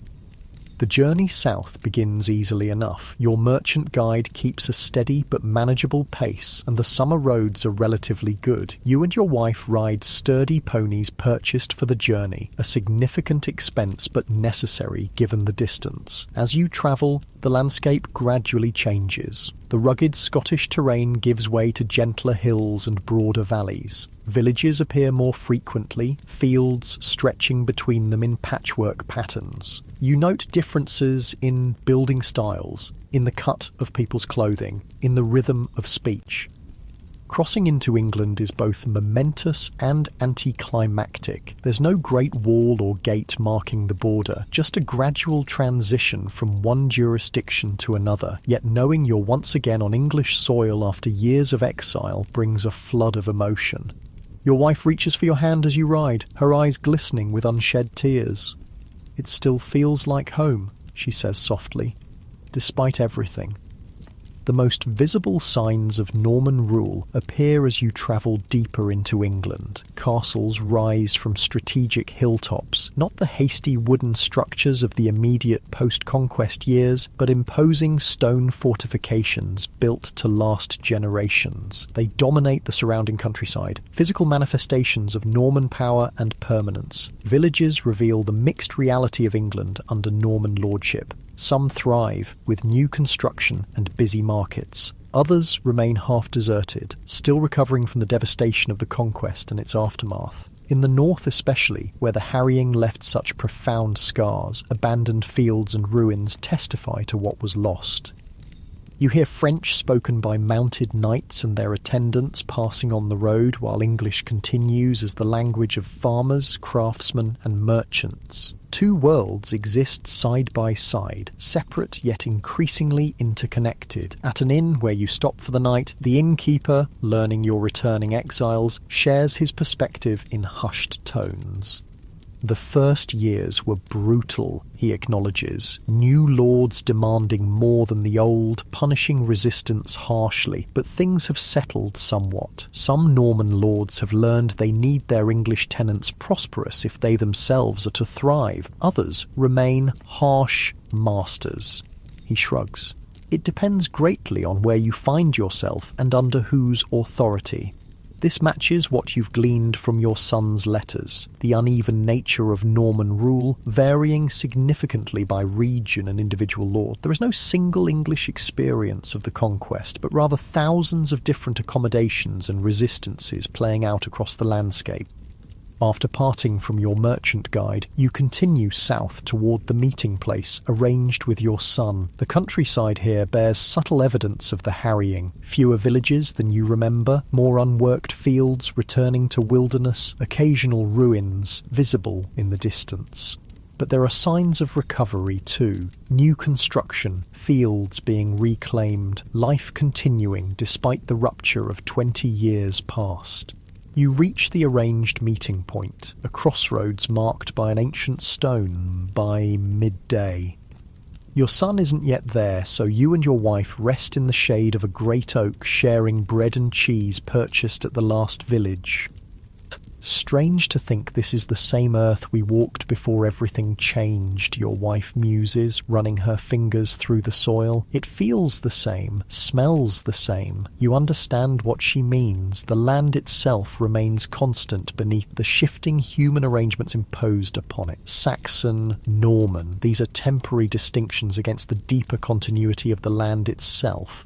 Speaker 1: The journey south begins easily enough. Your merchant guide keeps a steady but manageable pace, and the summer roads are relatively good. You and your wife ride sturdy ponies purchased for the journey, a significant expense but necessary given the distance. As you travel, the landscape gradually changes. The rugged Scottish terrain gives way to gentler hills and broader valleys. Villages appear more frequently, fields stretching between them in patchwork patterns. You note differences in building styles, in the cut of people's clothing, in the rhythm of speech. Crossing into England is both momentous and anticlimactic. There's no great wall or gate marking the border, just a gradual transition from one jurisdiction to another. Yet knowing you're once again on English soil after years of exile brings a flood of emotion. Your wife reaches for your hand as you ride, her eyes glistening with unshed tears. "It still feels like home," she says softly, "despite everything." The most visible signs of Norman rule appear as you travel deeper into England. Castles rise from strategic hilltops, not the hasty wooden structures of the immediate post-conquest years, but imposing stone fortifications built to last generations. They dominate the surrounding countryside, physical manifestations of Norman power and permanence. Villages reveal the mixed reality of England under Norman lordship. Some thrive with new construction and busy markets. Others remain half deserted, still recovering from the devastation of the conquest and its aftermath. In the north especially, where the harrying left such profound scars, abandoned fields and ruins testify to what was lost. You hear French spoken by mounted knights and their attendants passing on the road, while English continues as the language of farmers, craftsmen, and merchants. Two worlds exist side by side, separate yet increasingly interconnected. At an inn where you stop for the night, the innkeeper, learning you're returning exiles, shares his perspective in hushed tones. "The first years were brutal," he acknowledges. "New lords demanding more than the old, punishing resistance harshly. But things have settled somewhat. Some Norman lords have learned they need their English tenants prosperous if they themselves are to thrive. Others remain harsh masters." He shrugs. "It depends greatly on where you find yourself and under whose authority." This matches what you've gleaned from your son's letters, the uneven nature of Norman rule varying significantly by region and individual lord. There is no single English experience of the conquest, but rather thousands of different accommodations and resistances playing out across the landscape. After parting from your merchant guide, you continue south toward the meeting place arranged with your son. The countryside here bears subtle evidence of the harrying. Fewer villages than you remember, more unworked fields returning to wilderness, occasional ruins visible in the distance. But there are signs of recovery too. New construction, fields being reclaimed, life continuing despite the rupture of 20 years past. You reach the arranged meeting point, a crossroads marked by an ancient stone, by midday. Your son isn't yet there, so you and your wife rest in the shade of a great oak, sharing bread and cheese purchased at the last village. Strange to think this is the same earth we walked before everything changed, your wife muses, running her fingers through the soil. It feels the same, smells the same. You understand what she means. The land itself remains constant beneath the shifting human arrangements imposed upon it. Saxon, Norman, these are temporary distinctions against the deeper continuity of the land itself.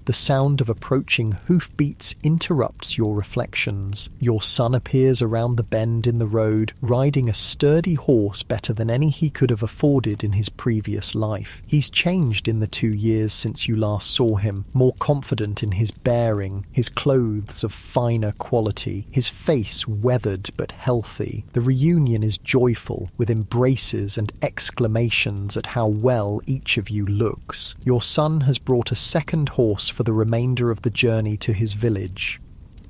Speaker 1: The sound of approaching hoofbeats interrupts your reflections. Your son appears around the bend in the road, riding a sturdy horse better than any he could have afforded in his previous life. He's changed in the 2 years since you last saw him, more confident in his bearing, his clothes of finer quality, his face weathered but healthy. The reunion is joyful, with embraces and exclamations at how well each of you looks. Your son has brought a second horse for the remainder of the journey to his village.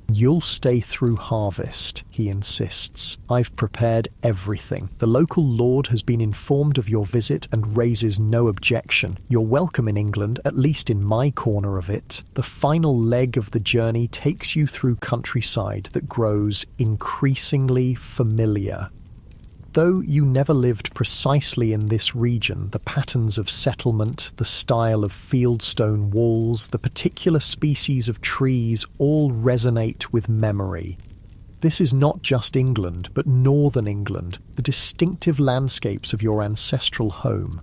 Speaker 1: You'll stay through harvest, he insists. I've prepared everything. The local lord has been informed of your visit and raises no objection. You're welcome in England, at least in my corner of it. The final leg of the journey takes you through countryside that grows increasingly familiar. Though you never lived precisely in this region, the patterns of settlement, the style of fieldstone walls, the particular species of trees all resonate with memory. This is not just England, but northern England, the distinctive landscapes of your ancestral home.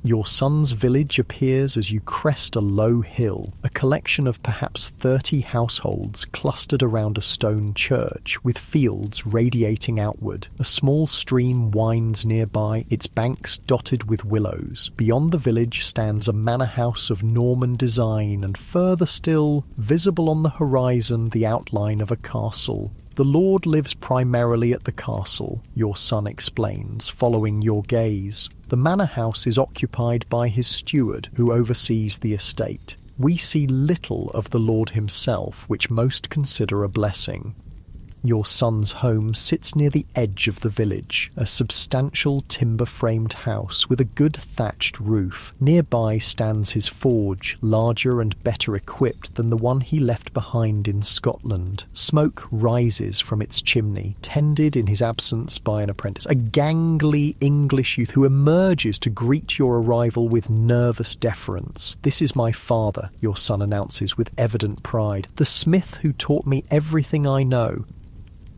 Speaker 1: Your son's village appears as you crest a low hill, a collection of perhaps 30 households clustered around a stone church, with fields radiating outward. A small stream winds nearby, its banks dotted with willows. Beyond the village stands a manor house of Norman design, and further still, visible on the horizon, the outline of a castle. The lord lives primarily at the castle, your son explains, following your gaze. The manor house is occupied by his steward, who oversees the estate. We see little of the lord himself, which most consider a blessing. Your son's home sits near the edge of the village, a substantial timber-framed house with a good thatched roof. Nearby stands his forge, larger and better equipped than the one he left behind in Scotland. Smoke rises from its chimney, tended in his absence by an apprentice, a gangly English youth who emerges to greet your arrival with nervous deference. "This is my father," your son announces with evident pride, "the smith who taught me everything I know."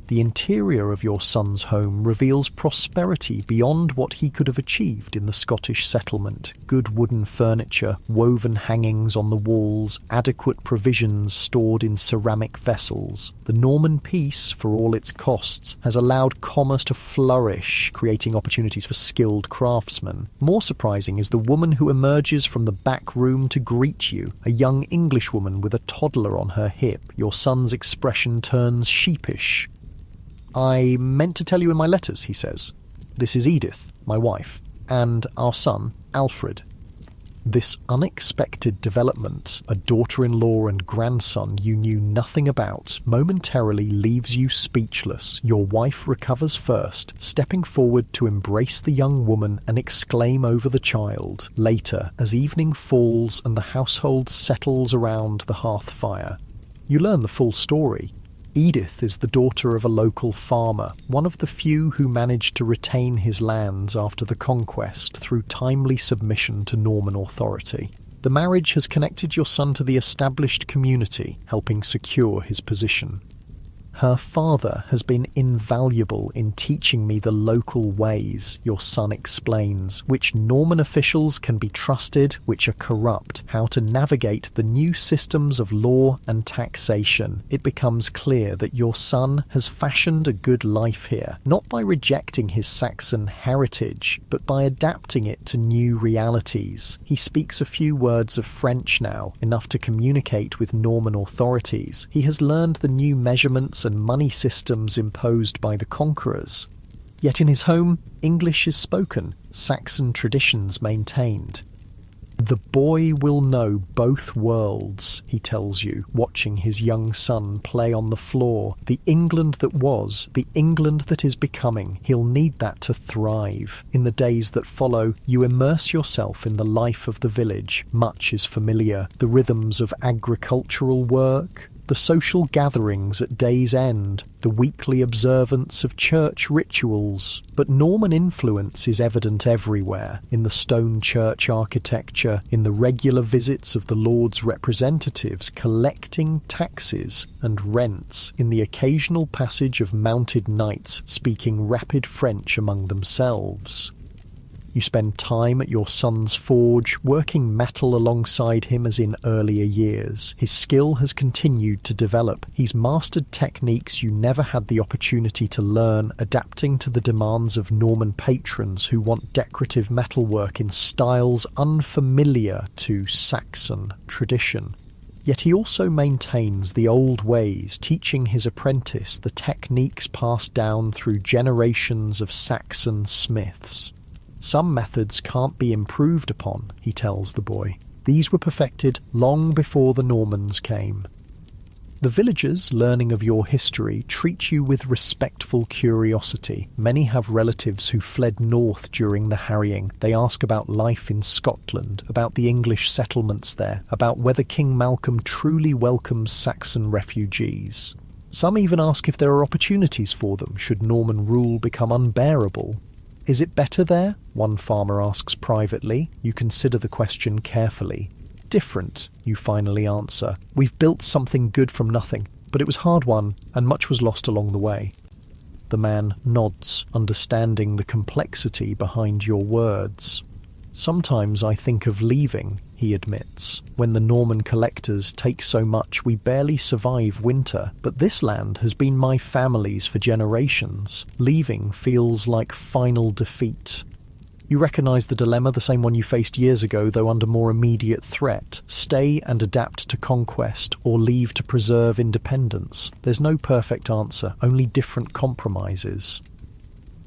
Speaker 1: The interior of your son's home reveals prosperity beyond what he could have achieved in the Scottish settlement. Good wooden furniture, woven hangings on the walls, adequate provisions stored in ceramic vessels. The Norman peace, for all its costs, has allowed commerce to flourish, creating opportunities for skilled craftsmen. More surprising is the woman who emerges from the back room to greet you, a young Englishwoman with a toddler on her hip. Your son's expression turns sheepish. "I meant to tell you in my letters," he says. "This is Edith, my wife, and our son, Alfred." This unexpected development, a daughter-in-law and grandson you knew nothing about, momentarily leaves you speechless. Your wife recovers first, stepping forward to embrace the young woman and exclaim over the child. Later, as evening falls and the household settles around the hearth fire, you learn the full story. Edith is the daughter of a local farmer, one of the few who managed to retain his lands after the conquest through timely submission to Norman authority. The marriage has connected your son to the established community, helping secure his position. "Her father has been invaluable in teaching me the local ways," your son explains, "which Norman officials can be trusted, which are corrupt, how to navigate the new systems of law and taxation." It becomes clear that your son has fashioned a good life here, not by rejecting his Saxon heritage, but by adapting it to new realities. He speaks a few words of French now, enough to communicate with Norman authorities. He has learned the new measurements and money systems imposed by the conquerors. Yet in his home, English is spoken, Saxon traditions maintained. "The boy will know both worlds," he tells you, watching his young son play on the floor. "The England that was, the England that is becoming, he'll need that to thrive." In the days that follow, you immerse yourself in the life of the village. Much is familiar. The rhythms of agricultural work, the social gatherings at day's end, the weekly observance of church rituals. But Norman influence is evident everywhere, in the stone church architecture, in the regular visits of the Lord's representatives collecting taxes and rents, in the occasional passage of mounted knights speaking rapid French among themselves. You spend time at your son's forge, working metal alongside him as in earlier years. His skill has continued to develop. He's mastered techniques you never had the opportunity to learn, adapting to the demands of Norman patrons who want decorative metalwork in styles unfamiliar to Saxon tradition. Yet he also maintains the old ways, teaching his apprentice the techniques passed down through generations of Saxon smiths. Some methods can't be improved upon, he tells the boy. These were perfected long before the Normans came. The villagers, learning of your history, treat you with respectful curiosity. Many have relatives who fled north during the harrying. They ask about life in Scotland, about the English settlements there, about whether King Malcolm truly welcomes Saxon refugees. Some even ask if there are opportunities for them should Norman rule become unbearable. Is it better there? One farmer asks privately. You consider the question carefully. Different, you finally answer. We've built something good from nothing, but it was hard won, and much was lost along the way. The man nods, understanding the complexity behind your words. Sometimes I think of leaving, he admits. When the Norman collectors take so much we barely survive winter, but this land has been my family's for generations. Leaving feels like final defeat. You recognise the dilemma, the same one you faced years ago, though under more immediate threat. Stay and adapt to conquest, or leave to preserve independence. There's no perfect answer, only different compromises.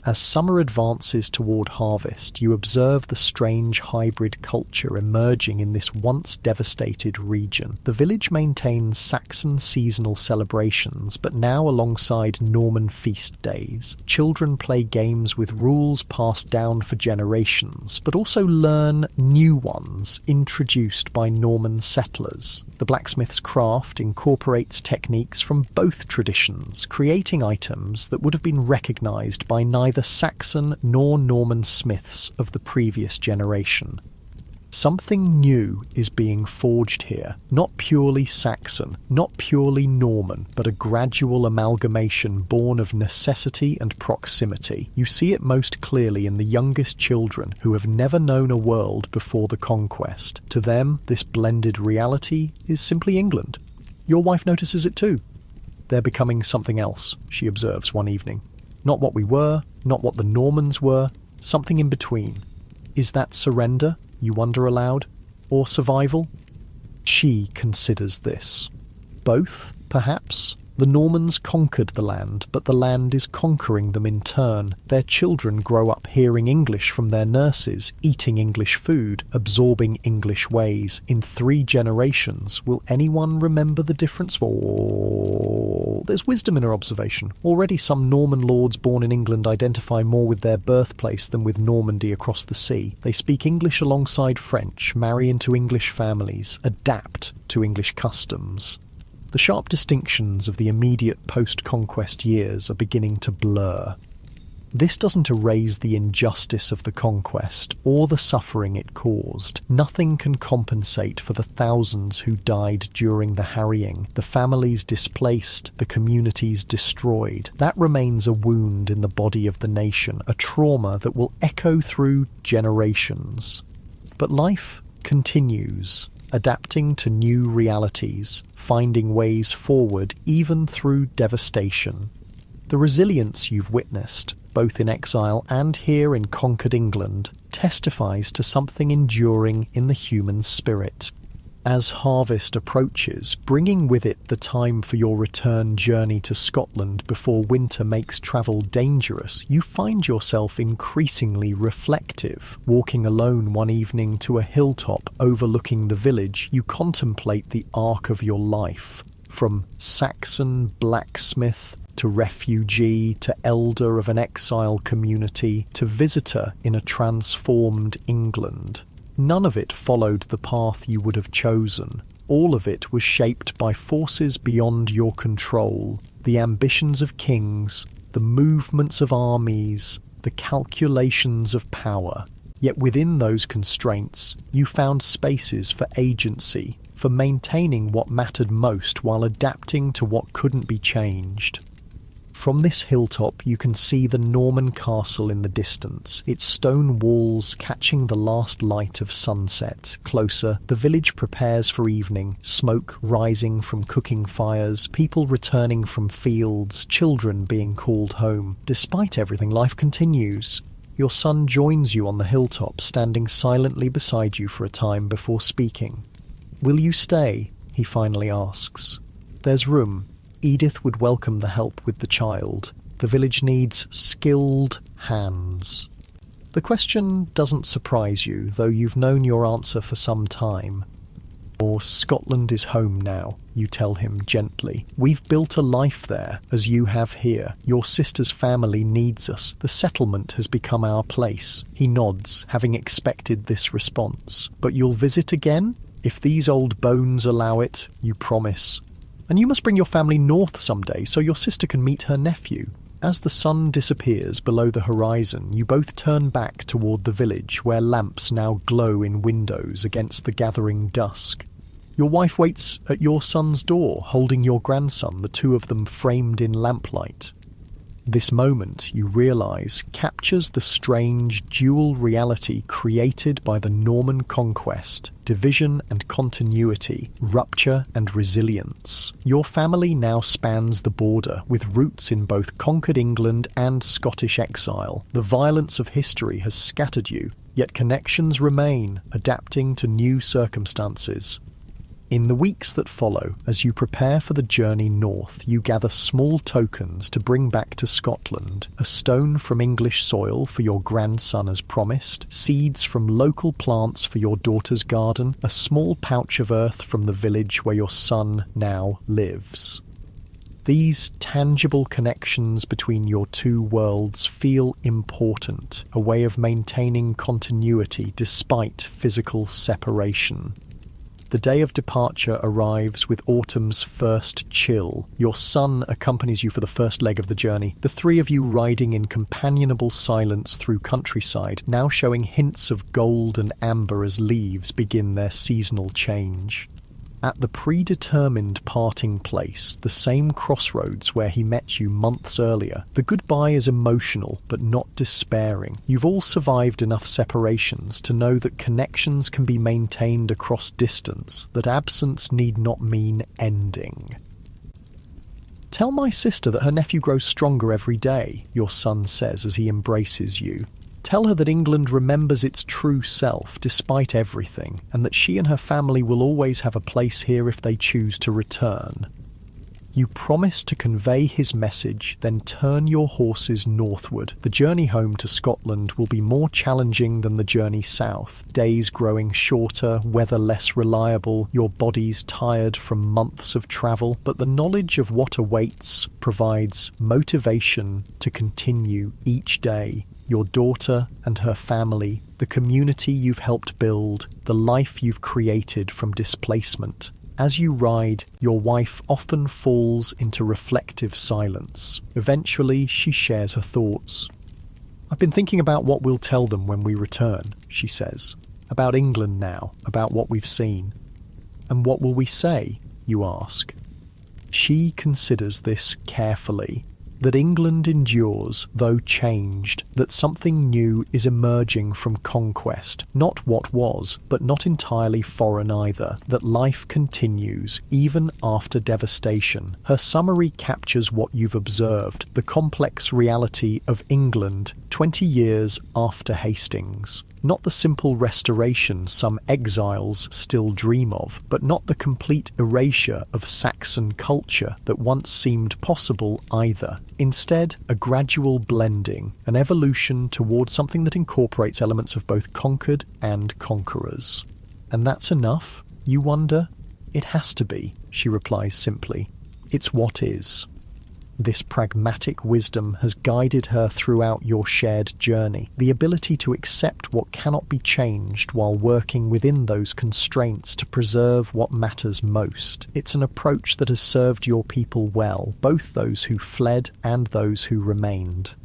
Speaker 1: As summer advances toward harvest, you observe the strange hybrid culture emerging in this once devastated region. The village maintains Saxon seasonal celebrations, but now alongside Norman feast days. Children play games with rules passed down for generations, but also learn new ones introduced by Norman settlers. The blacksmith's craft incorporates techniques from both traditions, creating items that would have been recognised by neither Saxon nor Norman smiths of the previous generation. Something new is being forged here, not purely Saxon, not purely Norman, but a gradual amalgamation born of necessity and proximity. You see it most clearly in the youngest children who have never known a world before the conquest. To them, this blended reality is simply England. Your wife notices it too. They're becoming something else, she observes one evening. Not what we were, not what the Normans were, something in between. Is that surrender, you wonder aloud, or survival? She considers this. Both, perhaps. The Normans conquered the land, but the land is conquering them in turn. Their children grow up hearing English from their nurses, eating English food, absorbing English ways. In 3 generations, will anyone remember the difference? Oh, there's wisdom in her observation. Already some Norman lords born in England identify more with their birthplace than with Normandy across the sea. They speak English alongside French, marry into English families, adapt to English customs. The sharp distinctions of the immediate post-conquest years are beginning to blur. This doesn't erase the injustice of the conquest or the suffering it caused. Nothing can compensate for the thousands who died during the harrying, the families displaced, the communities destroyed. That remains a wound in the body of the nation, a trauma that will echo through generations. But life continues, adapting to new realities, finding ways forward even through devastation. The resilience you've witnessed, both in exile and here in conquered England, testifies to something enduring in the human spirit. As harvest approaches, bringing with it the time for your return journey to Scotland before winter makes travel dangerous, you find yourself increasingly reflective. Walking alone one evening to a hilltop overlooking the village, you contemplate the arc of your life. From Saxon blacksmith to refugee, to elder of an exile community, to visitor in a transformed England. None of it followed the path you would have chosen, all of it was shaped by forces beyond your control. The ambitions of kings, the movements of armies, the calculations of power. Yet within those constraints, you found spaces for agency, for maintaining what mattered most while adapting to what couldn't be changed. From this hilltop you can see the Norman castle in the distance, its stone walls catching the last light of sunset. Closer, the village prepares for evening, smoke rising from cooking fires, people returning from fields, children being called home. Despite everything, life continues. Your son joins you on the hilltop, standing silently beside you for a time before speaking. "Will you stay?" he finally asks. "There's room. Edith would welcome the help with the child. The village needs skilled hands." The question doesn't surprise you, though you've known your answer for some time. "Or Scotland is home now," you tell him gently. "We've built a life there, as you have here. Your sister's family needs us. The settlement has become our place." He nods, having expected this response. "But you'll visit again? If these old bones allow it, you promise. And you must bring your family north someday so your sister can meet her nephew." As the sun disappears below the horizon, you both turn back toward the village, where lamps now glow in windows against the gathering dusk. Your wife waits at your son's door, holding your grandson, the two of them framed in lamplight. This moment, you realize, captures the strange dual reality created by the Norman conquest: division and continuity, rupture and resilience. Your family now spans the border, with roots in both conquered England and Scottish exile. The violence of history has scattered you, yet connections remain, adapting to new circumstances. In the weeks that follow, as you prepare for the journey north, you gather small tokens to bring back to Scotland: a stone from English soil for your grandson as promised, seeds from local plants for your daughter's garden, a small pouch of earth from the village where your son now lives. These tangible connections between your two worlds feel important, a way of maintaining continuity despite physical separation. The day of departure arrives with autumn's first chill. Your son accompanies you for the first leg of the journey, the three of you riding in companionable silence through countryside, now showing hints of gold and amber as leaves begin their seasonal change. At the predetermined parting place, the same crossroads where he met you months earlier, the goodbye is emotional but not despairing. You've all survived enough separations to know that connections can be maintained across distance, that absence need not mean ending. "Tell my sister that her nephew grows stronger every day," your son says as he embraces you. "Tell her that England remembers its true self despite everything, and that she and her family will always have a place here if they choose to return." You promise to convey his message, then turn your horses northward. The journey home to Scotland will be more challenging than the journey south. Days growing shorter, weather less reliable, your bodies tired from months of travel, but the knowledge of what awaits provides motivation to continue each day. Your daughter and her family, the community you've helped build, the life you've created from displacement. As you ride, your wife often falls into reflective silence. Eventually, she shares her thoughts. "I've been thinking about what we'll tell them when we return," she says. "About England now, about what we've seen." "And what will we say?" you ask. She considers this carefully. That England endures, though changed, that something new is emerging from conquest, not what was, but not entirely foreign either, that life continues, even after devastation. Her summary captures what you've observed, the complex reality of England 20 years after Hastings. Not the simple restoration some exiles still dream of, but not the complete erasure of Saxon culture that once seemed possible either. Instead, a gradual blending, an evolution towards something that incorporates elements of both conquered and conquerors. "And that's enough, you wonder?" "It has to be," she replies simply. "It's what is." This pragmatic wisdom has guided her throughout your shared journey, the ability to accept what cannot be changed while working within those constraints to preserve what matters most. It's an approach that has served your people well, both those who fled and those who remained.